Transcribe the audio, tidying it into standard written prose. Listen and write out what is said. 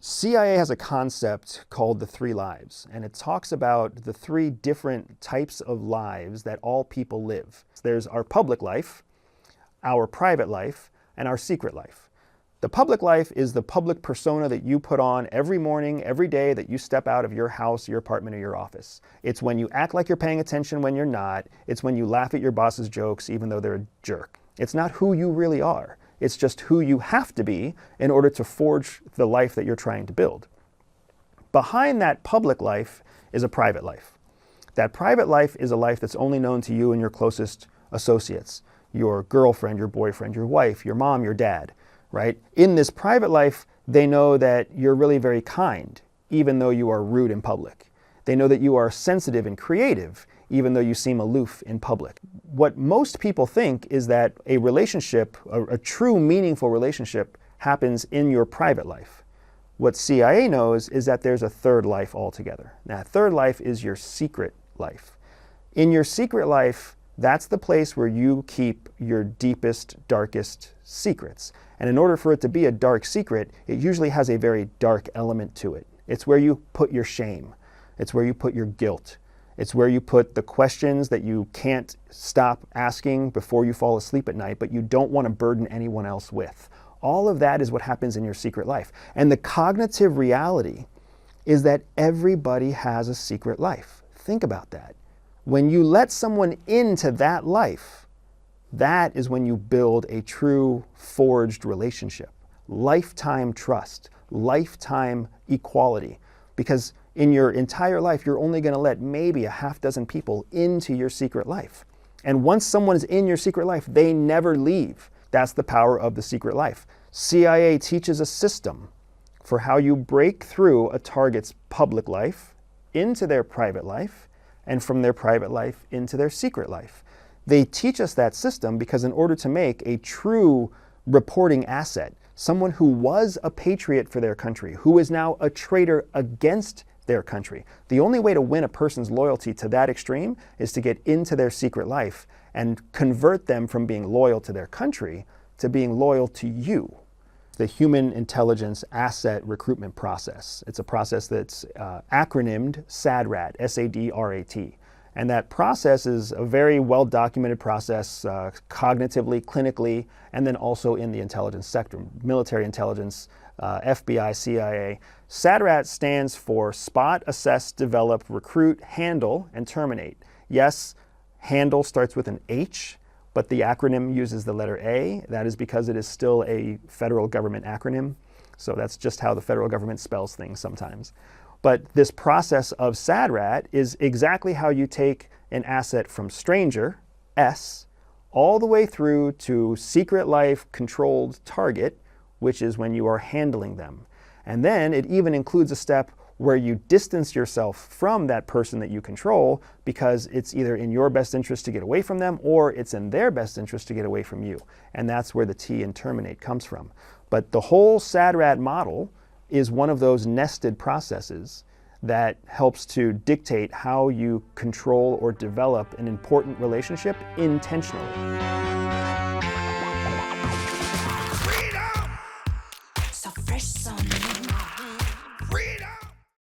CIA has a concept called the 3 lives, and it talks about the 3 different types of lives that all people live. There's our public life, our private life, and our secret life. The public life is the public persona that you put on every morning, every day that you step out of your house, your apartment, or your office. It's when you act like you're paying attention when you're not. It's when you laugh at your boss's jokes even though they're a jerk. It's not who you really are. It's just who you have to be in order to forge the life that you're trying to build. Behind that public life is a private life. That private life is a life that's only known to you and your closest associates, your girlfriend, your boyfriend, your wife, your mom, your dad, right? In this private life, they know that you're really very kind, even though you are rude in public. They know that you are sensitive and creative, even though you seem aloof in public. What most people think is that a relationship, a true meaningful relationship, happens in your private life. What CIA knows is that there's a 3rd life altogether. That 3rd life is your secret life. In your secret life, that's the place where you keep your deepest, darkest secrets. And in order for it to be a dark secret, it usually has a very dark element to it. It's where you put your shame. It's where you put your guilt. It's where you put the questions that you can't stop asking before you fall asleep at night, but you don't want to burden anyone else with. All of that is what happens in your secret life. And the cognitive reality is that everybody has a secret life. Think about that. When you let someone into that life, that is when you build a true forged relationship. Lifetime trust, lifetime equality. Because in your entire life, you're only going to let maybe a half-dozen people into your secret life. And once someone is in your secret life, they never leave. That's the power of the secret life. CIA teaches a system for how you break through a target's public life into their private life, and from their private life into their secret life. They teach us that system because in order to make a true reporting asset, someone who was a patriot for their country, who is now a traitor against their country, the only way to win a person's loyalty to that extreme is to get into their secret life and convert them from being loyal to their country to being loyal to you. The Human Intelligence Asset Recruitment Process. It's a process that's acronymed SADRAT, S-A-D-R-A-T. And that process is a very well-documented process cognitively, clinically, and then also in the intelligence sector, military intelligence, FBI, CIA. SADRAT stands for Spot, Assess, Develop, Recruit, Handle, and Terminate. Yes, handle starts with an H, but the acronym uses the letter A. That is because it is still a federal government acronym. So that's just how the federal government spells things sometimes. But this process of SADRAT is exactly how you take an asset from stranger, S, all the way through to secret life controlled target, which is when you are handling them. And then it even includes a step where you distance yourself from that person that you control because it's either in your best interest to get away from them or it's in their best interest to get away from you. And that's where the T in terminate comes from. But the whole SADRAT model is one of those nested processes that helps to dictate how you control or develop an important relationship intentionally.